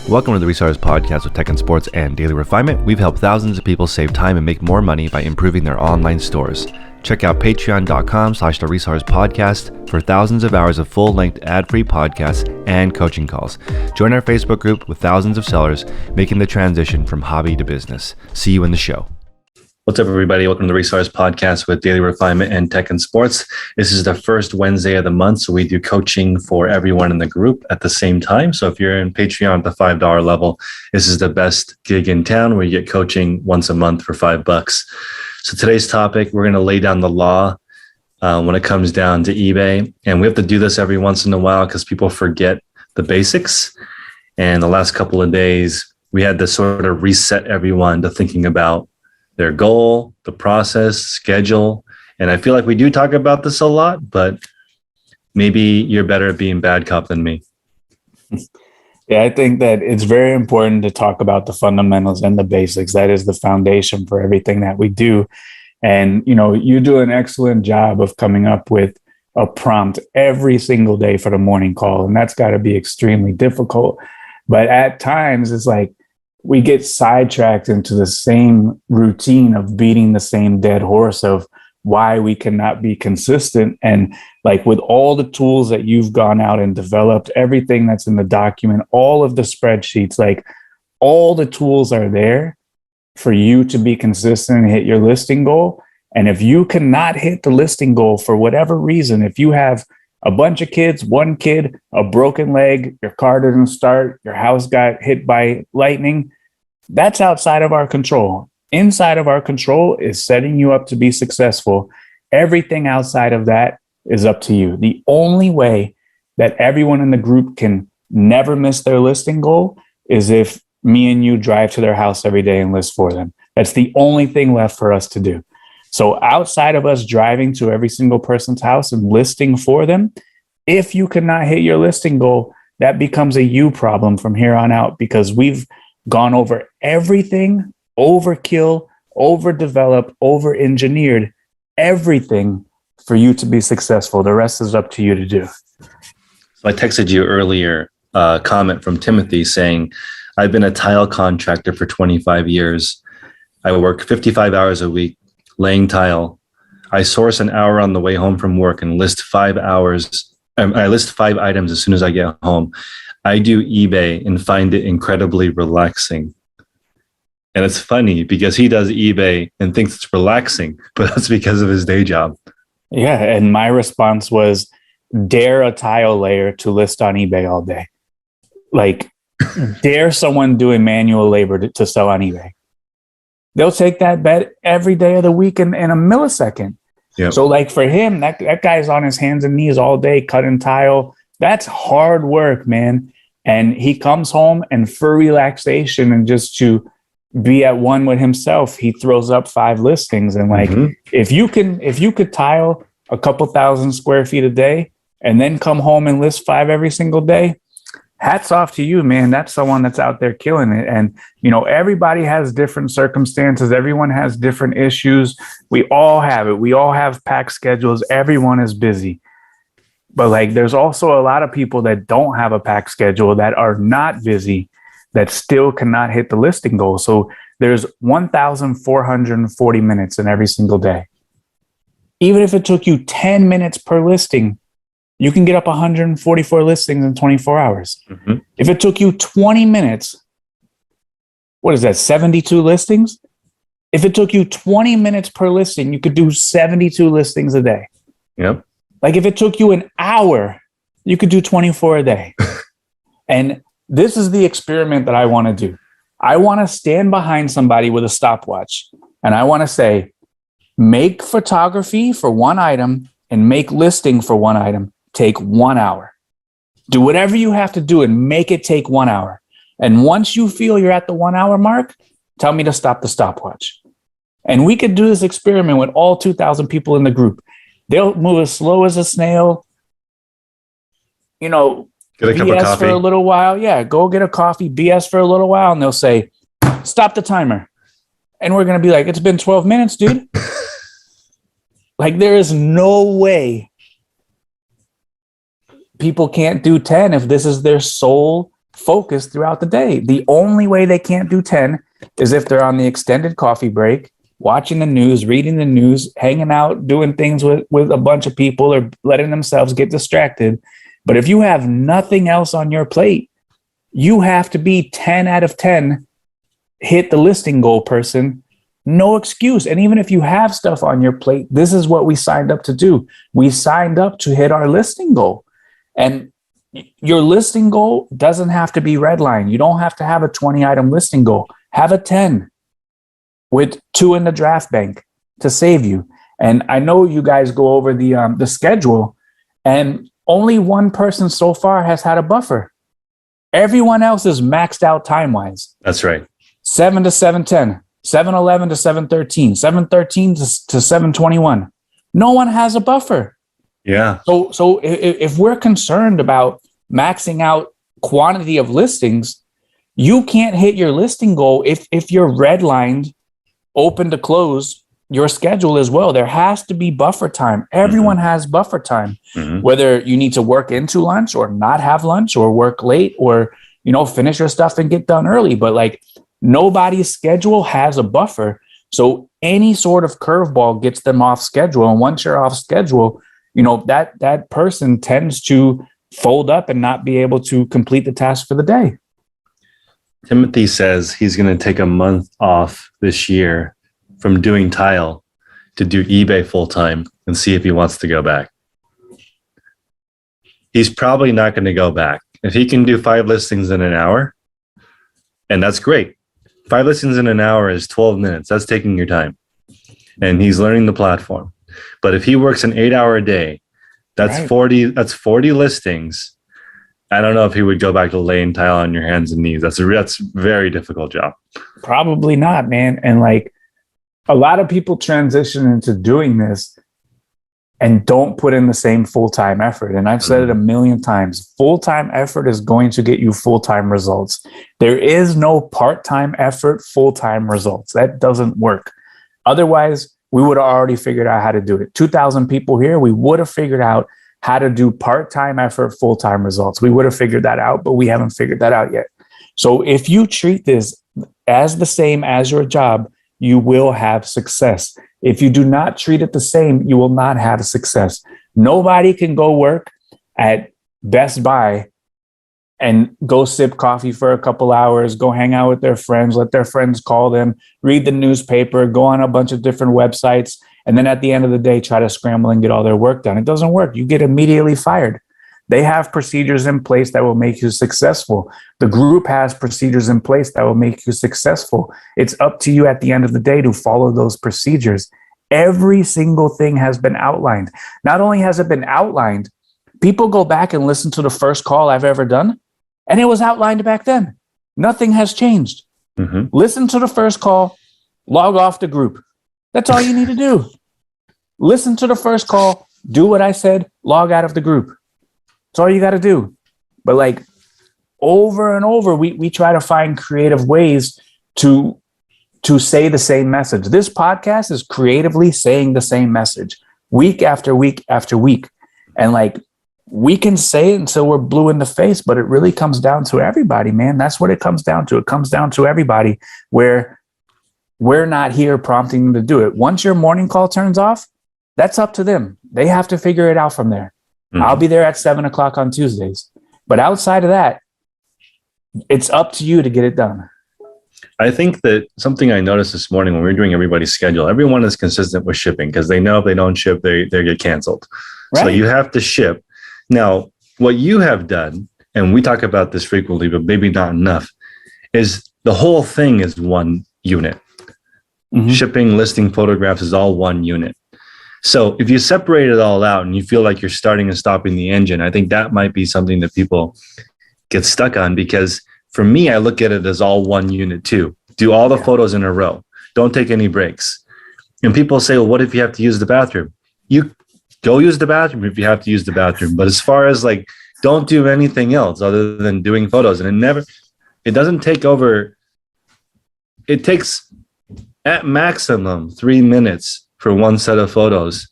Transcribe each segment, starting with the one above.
Welcome to the Resellers Podcast with Tech and Sports and Daily Refinement. We've helped thousands of people save time and make more money by improving their online stores. Check out patreon.com/the Resellers Podcast for thousands of hours of full-length ad-free podcasts and coaching calls. Join our Facebook group with thousands of sellers making the transition from hobby to business. See you in the show. What's up, everybody? Welcome to the Resellers Podcast with Daily Refinement and Tech and Sports. This is the first Wednesday of the month, so we do coaching for everyone in the group at the same time. So if you're in Patreon at the $5 level, this is the best gig in town where you get coaching once a month for $5. So today's topic, we're going to lay down the law when it comes down to eBay. And we have to do this every once in a while because people forget the basics. And the last couple of days, we had to sort of reset everyone to thinking about their goal, the process, schedule. And I feel like we do talk about this a lot, but maybe you're better at being bad cop than me. Yeah, I think that it's very important to talk about the fundamentals and the basics. That is the foundation for everything that we do. And, you do an excellent job of coming up with a prompt every single day for the morning call. And that's got to be extremely difficult. But at times it's like, we get sidetracked into the same routine of beating the same dead horse of why we cannot be consistent. And like with all the tools that you've gone out and developed, everything that's in the document, all of the spreadsheets, like all the tools are there for you to be consistent and hit your listing goal. And if you cannot hit the listing goal for whatever reason, if you have a bunch of kids, one kid, a broken leg, your car didn't start, your house got hit by lightning, that's outside of our control. Inside of our control is setting you up to be successful. Everything outside of that is up to you. The only way that everyone in the group can never miss their listing goal is if me and you drive to their house every day and list for them. That's the only thing left for us to do. So outside of us driving to every single person's house and listing for them, if you cannot hit your listing goal, that becomes a you problem from here on out, because we've gone over everything, overkill, overdeveloped, over-engineered, everything for you to be successful. The rest is up to you to do. So I texted you earlier a comment from Timothy saying, I've been a tile contractor for 25 years. I work 55 hours a week laying tile. I source an hour on the way home from work and list 5 hours. I list 5 items as soon as I get home. I do eBay and find it incredibly relaxing. And it's funny because he does eBay and thinks it's relaxing, but that's because of his day job. Yeah. And my response was, dare a tile layer to list on eBay all day. Like, dare someone doing manual labor to sell on eBay. They'll take that bet every day of the week in a millisecond. Yep. So like for him, that guy's on his hands and knees all day cutting tile. That's hard work, man. And he comes home and for relaxation and just to be at one with himself, he throws up 5 listings. And like, if you could tile a couple thousand square feet a day and then come home and list 5 every single day, hats off to you, man. That's someone that's out there killing it. And, everybody has different circumstances. Everyone has different issues. We all have it. We all have packed schedules. Everyone is busy. But like, there's also a lot of people that don't have a packed schedule that are not busy, that still cannot hit the listing goal. So there's 1,440 minutes in every single day. Even if it took you 10 minutes per listing, you can get up 144 listings in 24 hours. If it took you 20 minutes, what is that, 72 listings? If it took you 20 minutes per listing, you could do 72 listings a day. Yep. Like if it took you an hour, you could do 24 a day. And this is the experiment that I want to do. I want to stand behind somebody with a stopwatch. And I want to say, make photography for one item and make listing for one item take 1 hour. Do whatever you have to do and make it take 1 hour. And once you feel you're at the 1 hour mark, tell me to stop the stopwatch. And we could do this experiment with all 2,000 people in the group. They'll move as slow as a snail, get a cup of coffee for a little while. Yeah, go get a coffee, BS for a little while. And they'll say, stop the timer. And we're going to be like, it's been 12 minutes, dude. Like, there is no way people can't do 10 if this is their sole focused throughout the day. The only way they can't do 10 is if they're on the extended coffee break, watching the news, reading the news, hanging out, doing things with a bunch of people, or letting themselves get distracted. But if you have nothing else on your plate, you have to be 10 out of 10, hit the listing goal person. No excuse. And even if you have stuff on your plate, this is what we signed up to do. We signed up to hit our listing goal. And your listing goal doesn't have to be redline. You don't have to have a 20-item listing goal. Have a 10 with 2 in the draft bank to save you. And I know you guys go over the schedule, and only one person so far has had a buffer. Everyone else is maxed out time-wise. That's right. 7 to 7:10. 7:11 to 7:13, 7:13 to 7:21. No one has a buffer. Yeah. So if we're concerned about maxing out quantity of listings, you can't hit your listing goal if you're redlined, open to close your schedule as well. There has to be buffer time. Everyone has buffer time, whether you need to work into lunch or not have lunch or work late or, finish your stuff and get done early. But like, nobody's schedule has a buffer. So any sort of curveball gets them off schedule. And once you're off schedule, that person tends to fold up and not be able to complete the task for the day. Timothy says he's going to take a month off this year from doing tile to do eBay full time and see if he wants to go back. He's probably not going to go back. If he can do 5 listings in an hour, and that's great. 5 listings in an hour is 12 minutes. That's taking your time. And he's learning the platform. But if he works an 8-hour day, that's right. 40 listings. I don't know if he would go back to laying tile on your hands and knees. That's a very difficult job. Probably not, man. And like, a lot of people transition into doing this and don't put in the same full-time effort. And I've said it a million times. Full-time effort is going to get you full-time results. There is no part-time effort, full-time results. That doesn't work. Otherwise, we would have already figured out how to do it. 2,000 people here, we would have figured out how to do part-time effort, full-time results. We would have figured that out, but we haven't figured that out yet. So if you treat this as the same as your job, you will have success. If you do not treat it the same, you will not have success. Nobody can go work at Best Buy and go sip coffee for a couple hours, go hang out with their friends, let their friends call them, read the newspaper, go on a bunch of different websites, and then at the end of the day, try to scramble and get all their work done. It doesn't work. You get immediately fired. They have procedures in place that will make you successful. The group has procedures in place that will make you successful. It's up to you at the end of the day to follow those procedures. Every single thing has been outlined. Not only has it been outlined, people go back and listen to the first call I've ever done, and it was outlined back then. Nothing has changed. Listen to the first call, log off the group. That's all you need to do. Listen to the first call, do what I said, log out of the group. That's all you got to do. But like over and over, we try to find creative ways to say the same message. This podcast is creatively saying the same message week after week after week. And like, we can say it until we're blue in the face, but it really comes down to everybody, man. That's what it comes down to. It comes down to everybody, where we're not here prompting them to do it. Once your morning call turns off, that's up to them. They have to figure it out from there. I'll be there at 7:00 on Tuesdays. But outside of that, it's up to you to get it done. I think that something I noticed this morning when we were doing everybody's schedule, everyone is consistent with shipping because they know if they don't ship, they get canceled. Right. So you have to ship. Now, what you have done, and we talk about this frequently, but maybe not enough, is the whole thing is one unit. Shipping, listing, photographs is all one unit. So if you separate it all out and you feel like you're starting and stopping the engine, I think that might be something that people get stuck on, because for me, I look at it as all one unit too. Do all the photos in a row. Don't take any breaks. And people say, well, what if you have to use the bathroom? You go use the bathroom if you have to use the bathroom. But as far as like, don't do anything else other than doing photos. And it doesn't take over. It takes at maximum 3 minutes for one set of photos.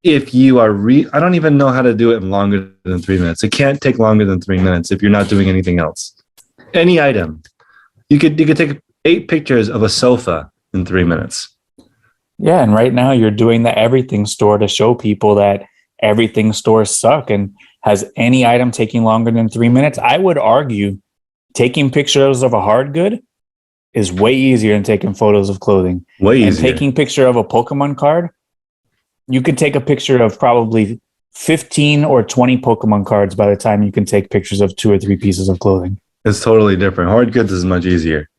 If you are I don't even know how to do it in longer than 3 minutes. It can't take longer than 3 minutes if you're not doing anything else. Any item. You could take 8 pictures of a sofa in 3 minutes. Yeah, and right now you're doing the everything store to show people that everything stores suck. And has any item taking longer than 3 minutes? I would argue taking pictures of a hard good is way easier than taking photos of clothing. Way easier. And taking a picture of a Pokemon card, you could take a picture of probably 15 or 20 Pokemon cards by the time you can take pictures of 2 or 3 pieces of clothing. It's totally different. Hard goods is much easier.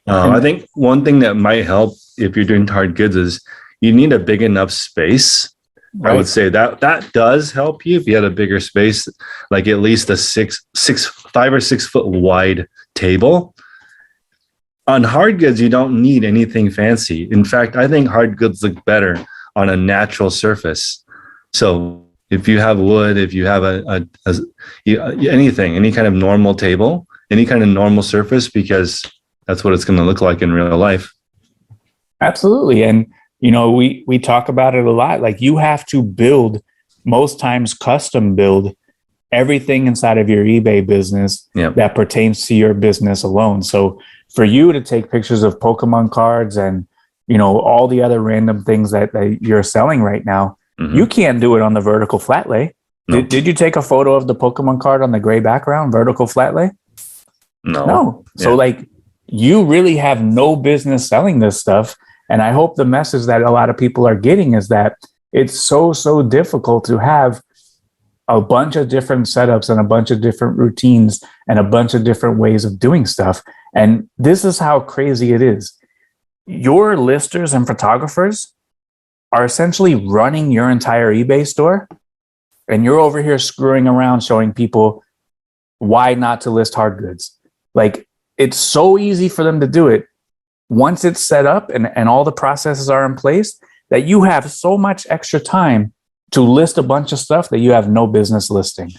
I think one thing that might help if you're doing hard goods is you need a big enough space. Right. I would say that does help you if you had a bigger space, like at least a 5 or 6 foot wide table. On hard goods, you don't need anything fancy. In fact, I think hard goods look better on a natural surface. So if you have wood, if you have anything, any kind of normal table, any kind of normal surface, because that's what it's going to look like in real life. Absolutely. And, we talk about it a lot. Like, you have to build, most times custom build, everything inside of your eBay business that pertains to your business alone. So for you to take pictures of Pokemon cards and, all the other random things that you're selling right now, you can't do it on the vertical flat lay. No. Did you take a photo of the Pokemon card on the gray background, vertical flat lay? No. Yeah. So you really have no business selling this stuff. And I hope the message that a lot of people are getting is that it's so difficult to have a bunch of different setups and a bunch of different routines and a bunch of different ways of doing stuff. And this is how crazy it is. Your listers and photographers are essentially running your entire eBay store, and you're over here screwing around showing people why not to list hard goods. Like, it's so easy for them to do it once it's set up and all the processes are in place, that you have so much extra time to list a bunch of stuff that you have no business listing.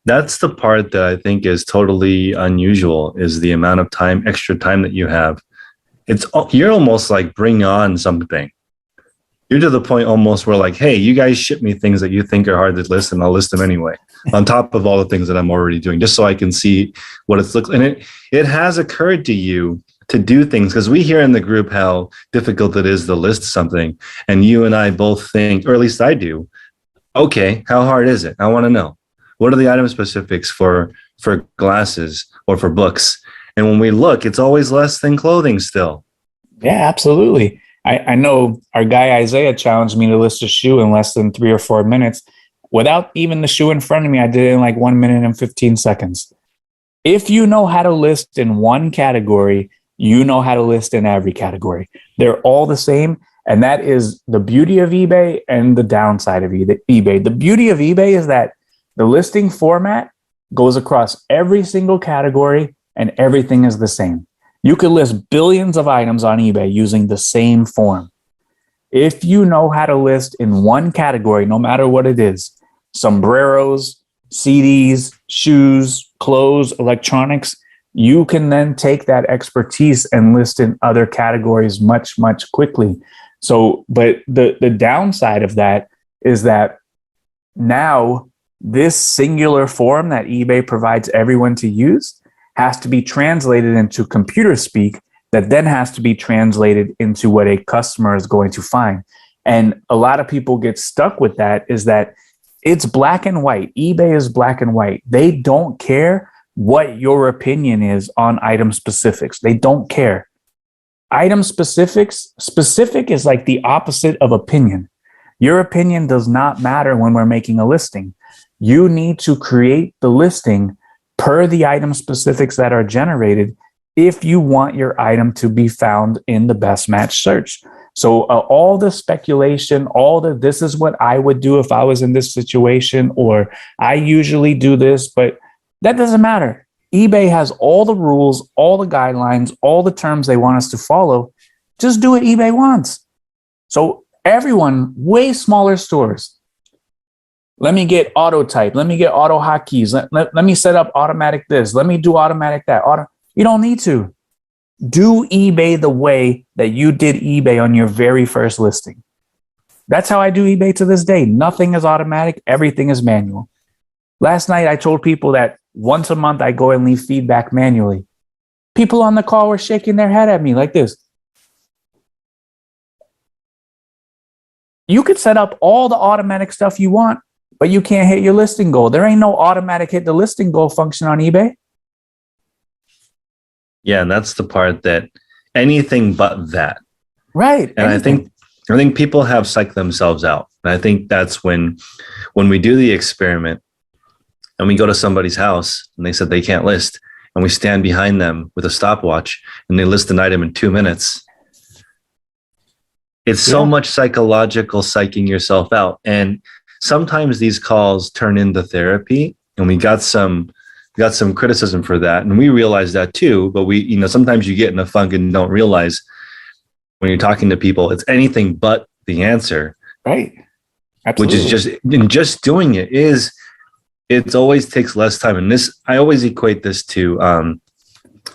That's the part that I think is totally unusual, is the amount of time, extra time that you have. You're almost like bring on something. You're to the point almost where like, hey, you guys ship me things that you think are hard to list, and I'll list them anyway, on top of all the things that I'm already doing, just so I can see what it's looks. And it has occurred to you to do things, because we hear in the group how difficult it is to list something, and you and I both think, or at least I do, okay, how hard is it? I want to know. What are the item specifics for glasses or for books? And when we look, it's always less than clothing still. Yeah, absolutely. I know our guy Isaiah challenged me to list a shoe in less than 3 or 4 minutes. Without even the shoe in front of me, I did it in like 1 minute and 15 seconds. If you know how to list in one category, you know how to list in every category. They're all the same. And that is the beauty of eBay and the downside of eBay. The beauty of eBay is that the listing format goes across every single category and everything is the same. You could list billions of items on eBay using the same form. If you know how to list in one category, no matter what it is, sombreros, CDs, shoes, clothes, electronics, you can then take that expertise and list in other categories much, much quickly. So, but the downside of that is that now this singular form that eBay provides everyone to use has to be translated into computer speak that then has to be translated into what a customer is going to find. And a lot of people get stuck with that, is that it's black and white. eBay is black and white. They don't care what your opinion is on item specifics. They don't care. Item specific is like the opposite of opinion. Your opinion does not matter when we're making a listing. You need to create the listing per the item specifics that are generated if you want your item to be found in the best match search. So all the speculation, this is what I would do if I was in this situation, or I usually do this, but that doesn't matter. eBay has all the rules, all the guidelines, all the terms they want us to follow. Just do what eBay wants. So everyone, way smaller stores, let me get auto type. Let me get auto hotkeys. Let me set up automatic this. Let me do automatic that. You don't need to. Do eBay the way that you did eBay on your very first listing. That's how I do eBay to this day. Nothing is automatic. Everything is manual. Last night, I told people that once a month I go and leave feedback manually. People on the call were shaking their head at me like this. You could set up all the automatic stuff you want, but you can't hit your listing goal. There ain't no automatic hit the listing goal function on eBay. Yeah, and that's the part that anything but that. Right. And I think people have psyched themselves out. And I think that's when we do the experiment and we go to somebody's house and they said they can't list, and we stand behind them with a stopwatch and they list an item in 2 minutes. It's so much psychological psyching yourself out. And sometimes these calls turn into therapy, and we got some criticism for that. And we realize that too, but sometimes you get in a funk and don't realize when you're talking to people, it's anything but the answer. Right. Absolutely. Which is just doing it always takes less time. And I always equate this to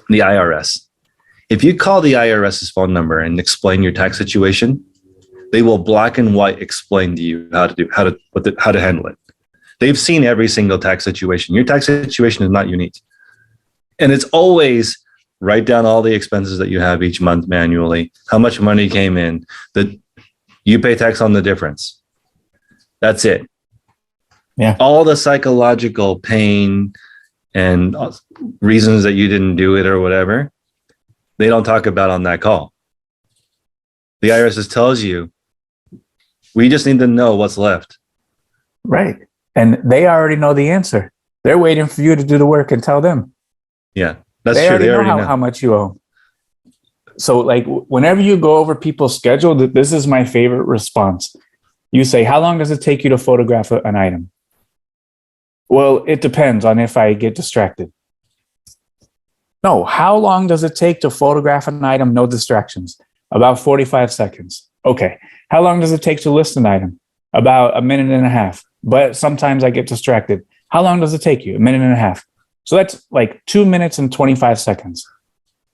the IRS. If you call the IRS's phone number and explain your tax situation, they will black and white explain to you how to handle it. They've seen every single tax situation. Your tax situation is not unique. And it's always write down all the expenses that you have each month manually, how much money came in, that you pay tax on the difference. That's it. Yeah. All the psychological pain and reasons that you didn't do it or whatever, they don't talk about on that call. The IRS just tells you, we just need to know what's left. Right. And they already know the answer. They're waiting for you to do the work and tell them. Yeah, that's true. They already know how much you owe. So like whenever you go over people's schedule, this is my favorite response. You say, how long does it take you to photograph an item? Well, it depends on if I get distracted. No, how long does it take to photograph an item? No distractions. About 45 seconds. Okay. How long does it take to list an item? About a minute and a half. But sometimes I get distracted. How long does it take you? A minute and a half. So that's like 2 minutes and 25 seconds.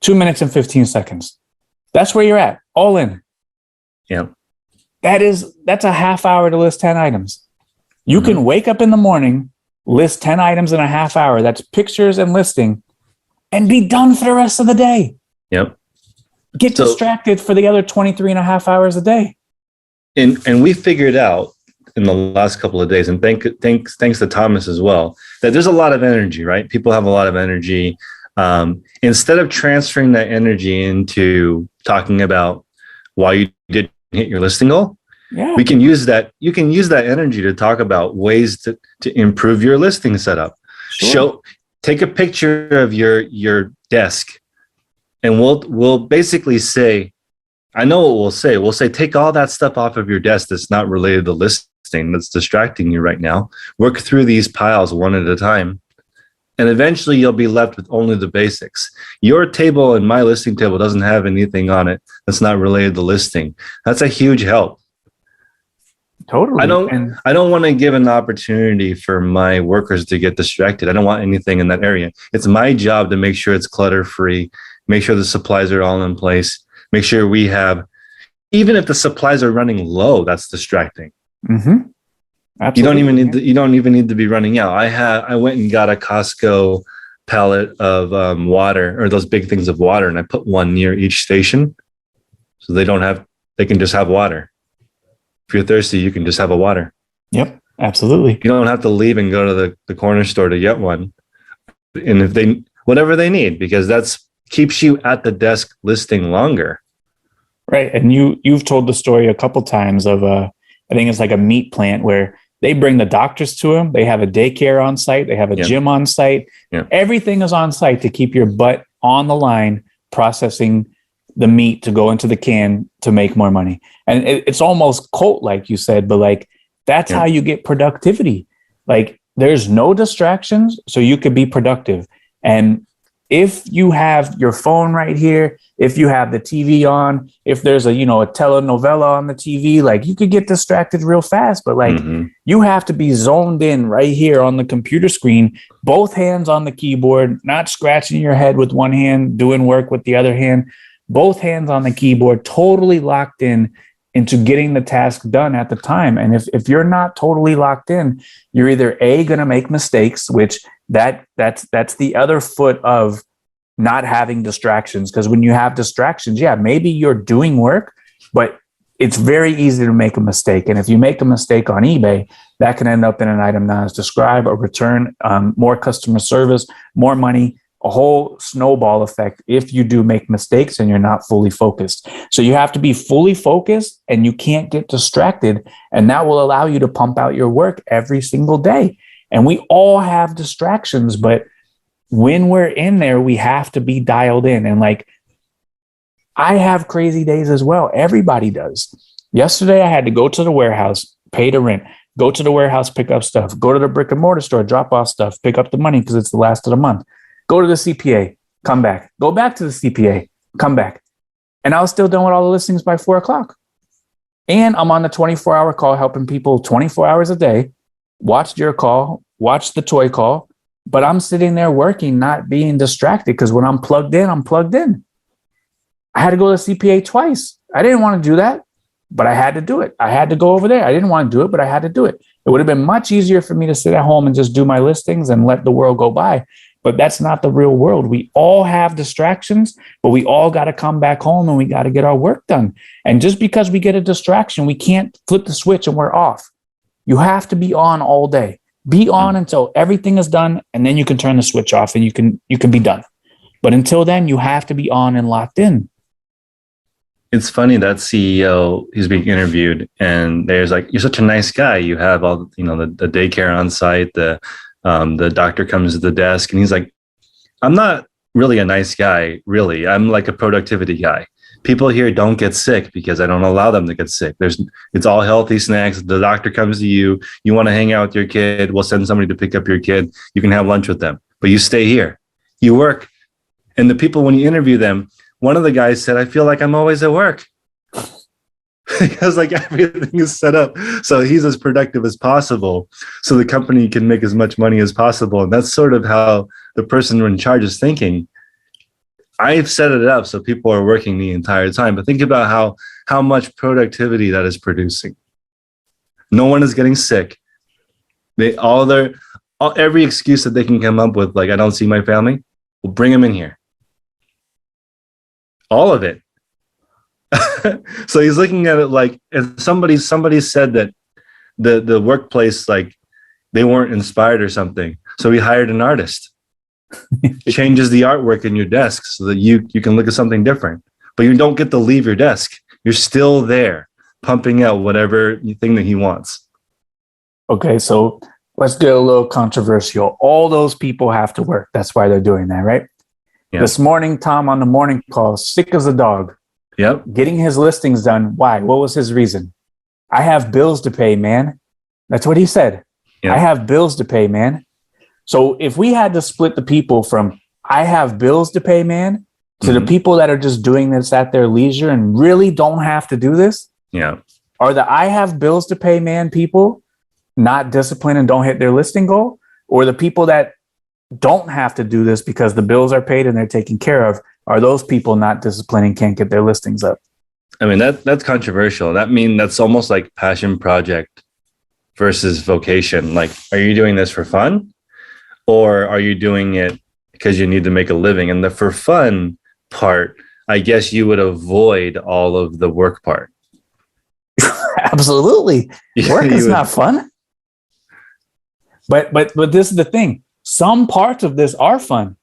2 minutes and 15 seconds. That's where you're at. All in. Yeah. That's a half hour to list 10 items. You can wake up in the morning, list 10 items in a half hour. That's pictures and listing, and be done for the rest of the day. Yep. Get distracted for the other 23 and a half hours a day. And we figured out in the last couple of days, and thanks to Thomas as well, that there's a lot of energy, right? People have a lot of energy. Instead of transferring that energy into talking about why you didn't hit your listing goal, we can use that. You can use that energy to talk about ways to improve your listing setup. Sure. Take a picture of your desk, and we'll basically say, I know what we'll say. We'll say, take all that stuff off of your desk that's not related to listing, that's distracting you right now. Work through these piles one at a time. And eventually you'll be left with only the basics. Your table and my listing table doesn't have anything on it that's not related to listing. That's a huge help. Totally. I don't want to give an opportunity for my workers to get distracted. I don't want anything in that area. It's my job to make sure it's clutter free, make sure the supplies are all in place, make sure we have, even if the supplies are running low, that's distracting. Mm-hmm. Absolutely. You don't even need to be running out. I went and got a Costco pallet of water, or those big things of water, and I put one near each station, so they can just have water. If you're thirsty, you can just have a water. Yep, absolutely. You don't have to leave and go to the corner store to get one. And if whatever they need, because that's keeps you at the desk listing longer. Right. And you've told the story a couple times of I think it's like a meat plant where they bring the doctors to them. They have a daycare on site. They have a gym on site. Yeah. Everything is on site to keep your butt on the line, processing the meat to go into the can to make more money. And it's almost cult, like you said, but like, that's how you get productivity. Like there's no distractions, so you could be productive. And if you have your phone right here, if you have the TV on, if there's a telenovela on the TV, like you could get distracted real fast, but like you have to be zoned in right here on the computer screen, both hands on the keyboard, not scratching your head with one hand, doing work with the other hand, both hands on the keyboard, totally locked in into getting the task done at the time. And if you're not totally locked in, you're either going to make mistakes, which that's the other foot of not having distractions. Because when you have distractions, maybe you're doing work, but it's very easy to make a mistake. And if you make a mistake on eBay, that can end up in an item not as described, a return, more customer service, more money, a whole snowball effect if you do make mistakes and you're not fully focused. So you have to be fully focused and you can't get distracted. And that will allow you to pump out your work every single day. And we all have distractions, but when we're in there, we have to be dialed in. And like, I have crazy days as well. Everybody does. Yesterday, I had to go to the warehouse, pay the rent, go to the warehouse, pick up stuff, go to the brick and mortar store, drop off stuff, pick up the money because it's the last of the month, go to the CPA, come back, go back to the CPA, come back. And I was still done with all the listings by 4:00. And I'm on the 24-hour call helping people 24 hours a day, watched your call, watched the toy call, but I'm sitting there working, not being distracted because when I'm plugged in, I'm plugged in. I had to go to the CPA twice. I didn't want to do that, but I had to do it. I had to go over there. I didn't want to do it, but I had to do it. It would have been much easier for me to sit at home and just do my listings and let the world go by. But that's not the real world. We all have distractions, but we all got to come back home and we got to get our work done. And just because we get a distraction, we can't flip the switch and we're off. You have to be on all day. Be on until everything is done, and then you can turn the switch off and you can be done. But until then, you have to be on and locked in. It's funny that CEO, he's being interviewed and there's like, you're such a nice guy. You have all, the daycare on site, the doctor comes to the desk and he's like, I'm not really a nice guy. Really. I'm like a productivity guy. People here don't get sick because I don't allow them to get sick. It's all healthy snacks. The doctor comes to you. You want to hang out with your kid. We'll send somebody to pick up your kid. You can have lunch with them, but you stay here, you work. And the people, when you interview them, one of the guys said, I feel like I'm always at work because like everything is set up. So he's as productive as possible. So the company can make as much money as possible. And that's sort of how the person in charge is thinking. I've set it up so people are working the entire time, but think about how much productivity that is producing. No one is getting sick. Every excuse that they can come up with, like, I don't see my family, we'll bring them in here. All of it. So he's looking at it like, if somebody said that the workplace, like, they weren't inspired or something. So he hired an artist. Changes the artwork in your desk so that you can look at something different. But you don't get to leave your desk. You're still there, pumping out whatever thing that he wants. Okay, so let's get a little controversial. All those people have to work. That's why they're doing that, right? Yeah. This morning, Tom on the morning call, sick as a dog. Yep. Getting his listings done. Why? What was his reason? I have bills to pay, man. That's what he said. Yep. I have bills to pay, man. So if we had to split the people from I have bills to pay, man, to the people that are just doing this at their leisure and really don't have to do this, are the I have bills to pay, man, people not disciplined and don't hit their listing goal? Or the people that don't have to do this because the bills are paid and they're taken care of, are those people not disciplined and can't get their listings up? I mean, that's controversial. That's almost like passion project versus vocation. Like, are you doing this for fun? Or are you doing it because you need to make a living? And the for fun part, I guess you would avoid all of the work part. Absolutely. Work is not fun. But this is the thing. Some parts of this are fun.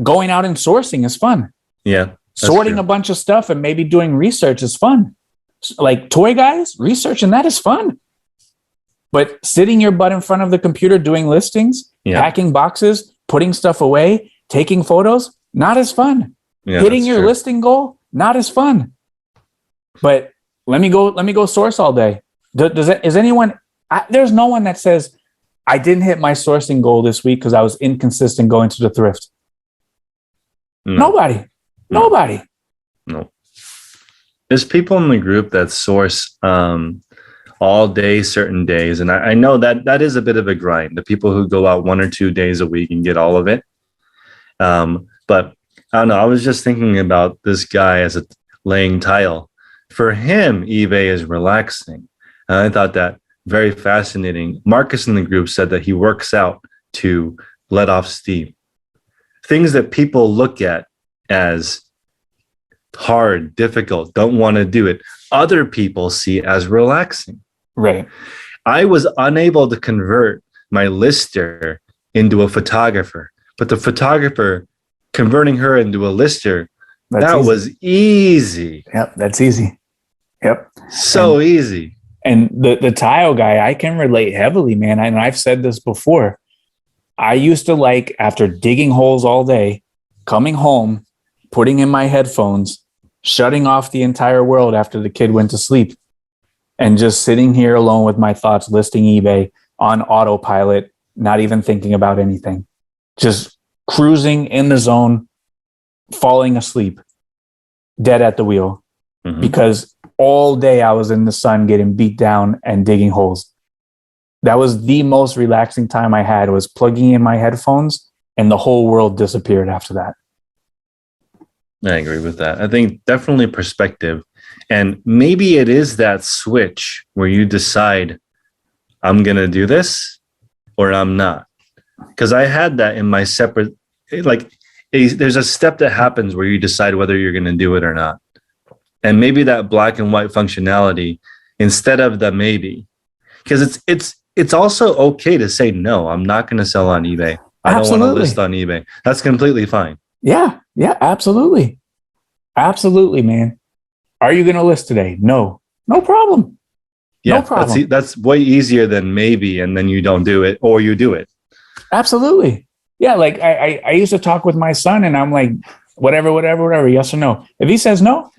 Going out and sourcing is fun. Yeah. Sorting a bunch of stuff and maybe doing research is fun. Like toy guys, researching that is fun. But sitting your butt in front of the computer doing listings, packing boxes, putting stuff away, taking photos, not as fun. Yeah, hitting your listing goal, not as fun. But let me go source all day. Is anyone? There's no one that says I didn't hit my sourcing goal this week because I was inconsistent going to the thrift. No. Nobody. No. There's people in the group that source all day, certain days. And I know that is a bit of a grind. The people who go out 1 or 2 days a week and get all of it. But I don't know. I was just thinking about this guy as laying tile For him, eBay is relaxing. And I thought that very fascinating. Marcus in the group said that he works out to let off steam. Things that people look at as hard, difficult, don't want to do it, other people see as relaxing. Right. I was unable to convert my lister into a photographer, but the photographer converting her into a lister, that was easy. Yep, that's easy. Yep. So easy. And the tile guy, I can relate heavily, man. And I've said this before. I used to like, after digging holes all day, coming home, putting in my headphones, shutting off the entire world after the kid went to sleep, and just sitting here alone with my thoughts, listing eBay on autopilot, not even thinking about anything, just cruising in the zone, falling asleep, dead at the wheel, because all day I was in the sun getting beat down and digging holes. That was the most relaxing time I had, was plugging in my headphones, and the whole world disappeared after that. I agree with that. I think definitely perspective. And maybe it is that switch where you decide, I'm going to do this or I'm not. Because I had that in my separate, there's a step that happens where you decide whether you're going to do it or not. And maybe that black and white functionality instead of the maybe. Because it's also okay to say, no, I'm not going to sell on eBay. I don't want to list on eBay. That's completely fine. Yeah, absolutely. Absolutely, man. Are you going to list today? No problem. Yeah, no problem. That's way easier than maybe, and then you don't do it, or you do it. Absolutely. Yeah, like I used to talk with my son, and I'm like, whatever, yes or no. If he says no.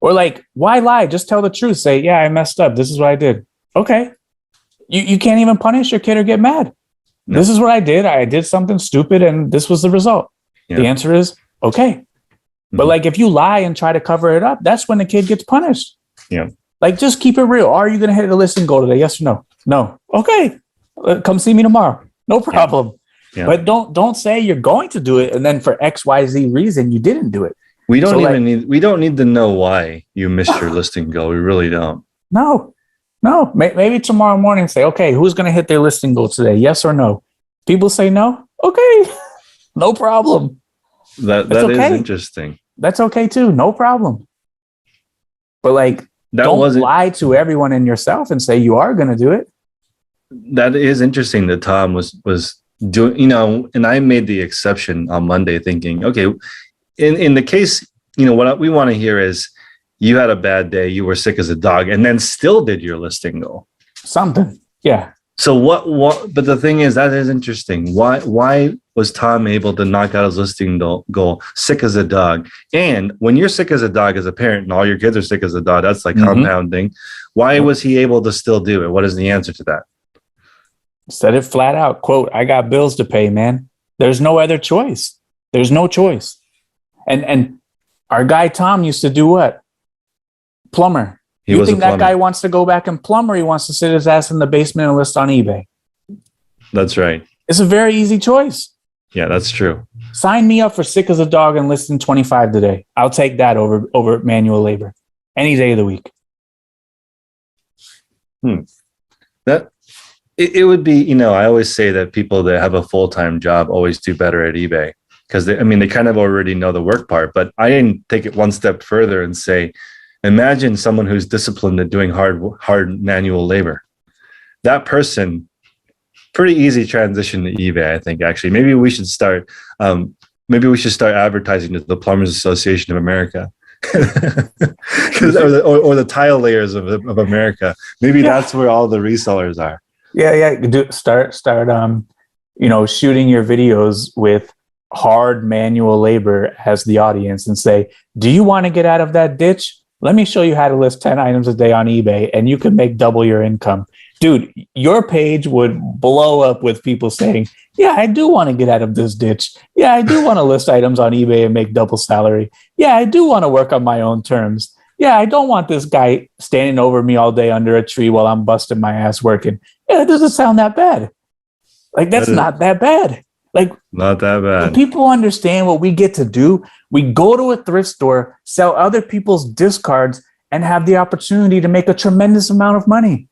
Or like, why lie? Just tell the truth. Say, yeah, I messed up. This is what I did. Okay. You can't even punish your kid or get mad. No. This is what I did. I did something stupid, and this was the result. Yeah. The answer is okay. But like, if you lie and try to cover it up, that's when the kid gets punished. Yeah. Like, just keep it real. Are you going to hit a listing goal today? Yes or no? No. Okay. Come see me tomorrow. No problem. Yeah. But don't say you're going to do it, and then for XYZ reason you didn't do it. We don't need to know why you missed your listing goal. We really don't. No. Maybe tomorrow morning say, okay, who's going to hit their listing goal today? Yes or no? People say no. Okay. No problem. That is interesting. That's okay too. No problem. But like, don't lie to everyone and yourself and say you are going to do it. That is interesting that Tom was doing, and I made the exception on Monday thinking, okay, in the case, what we want to hear is you had a bad day, you were sick as a dog, and then still did your listing goal. Something. Yeah. So but the thing is, that is interesting. Why was Tom able to knock out his listing goal sick as a dog? And when you're sick as a dog as a parent and all your kids are sick as a dog, that's like compounding. Why was he able to still do it? What is the answer to that? Said it flat out, quote, I got bills to pay, man. There's no other choice. There's no choice. And our guy Tom used to do what? Plumber. You think that guy wants to go back and plumb, or he wants to sit his ass in the basement and list on eBay? That's right. It's a very easy choice. Yeah, that's true. Sign me up for sick as a dog and listing 25 today. I'll take that over manual labor any day of the week. That it would be, I always say that people that have a full-time job always do better at eBay because they kind of already know the work part. But I didn't take it one step further and say, imagine someone who's disciplined at doing hard manual labor. That person, pretty easy transition to eBay, I think, actually. Maybe we should start advertising to the Plumbers Association of America. or the tile layers of America. Maybe that's where all the resellers are. Yeah. Start shooting your videos with hard manual labor as the audience and say, do you want to get out of that ditch? Let me show you how to list 10 items a day on eBay and you can make double your income. Dude, your page would blow up with people saying, yeah, I do want to get out of this ditch. Yeah, I do want to list items on eBay and make double salary. Yeah, I do want to work on my own terms. Yeah, I don't want this guy standing over me all day under a tree while I'm busting my ass working. Yeah, it doesn't sound that bad. Like, that's not that bad. Like, not that bad. People understand what we get to do. We go to a thrift store, sell other people's discards, and have the opportunity to make a tremendous amount of money.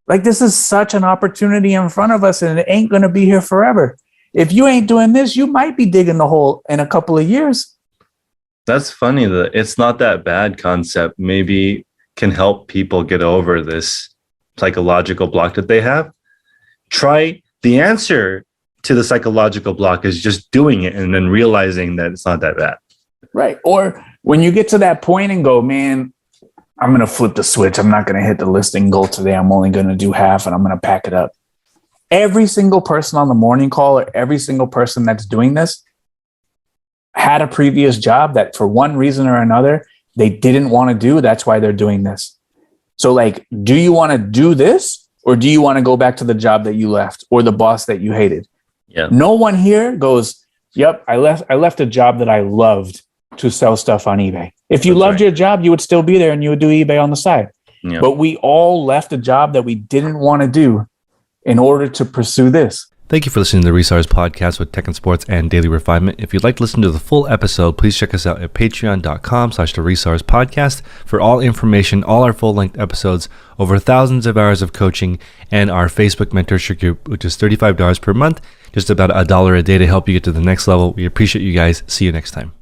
Like, this is such an opportunity in front of us, and it ain't going to be here forever. If you ain't doing this, you might be digging the hole in a couple of years. That's funny that it's not that bad concept. Maybe can help people get over this psychological block that they have. Try the answer to the psychological block is just doing it and then realizing that it's not that bad. Right. Or when you get to that point and go, man, I'm going to flip the switch. I'm not going to hit the listing goal today. I'm only going to do half and I'm going to pack it up. Every single person on the morning call or every single person that's doing this had a previous job that for one reason or another, they didn't want to do. That's why they're doing this. So like, do you want to do this or do you want to go back to the job that you left or the boss that you hated? Yeah. No one here goes, yep, I left a job that I loved to sell stuff on eBay. If you loved your job, you would still be there and you would do eBay on the side. Yeah. But we all left a job that we didn't want to do in order to pursue this. Thank you for listening to the Resellers Podcast with Tech and Sports and Daily Refinement. If you'd like to listen to the full episode, please check us out at patreon.com/the Resellers Podcast for all information, all our full-length episodes, over thousands of hours of coaching, and our Facebook mentorship group, which is $35 per month, just about $1 a day to help you get to the next level. We appreciate you guys. See you next time.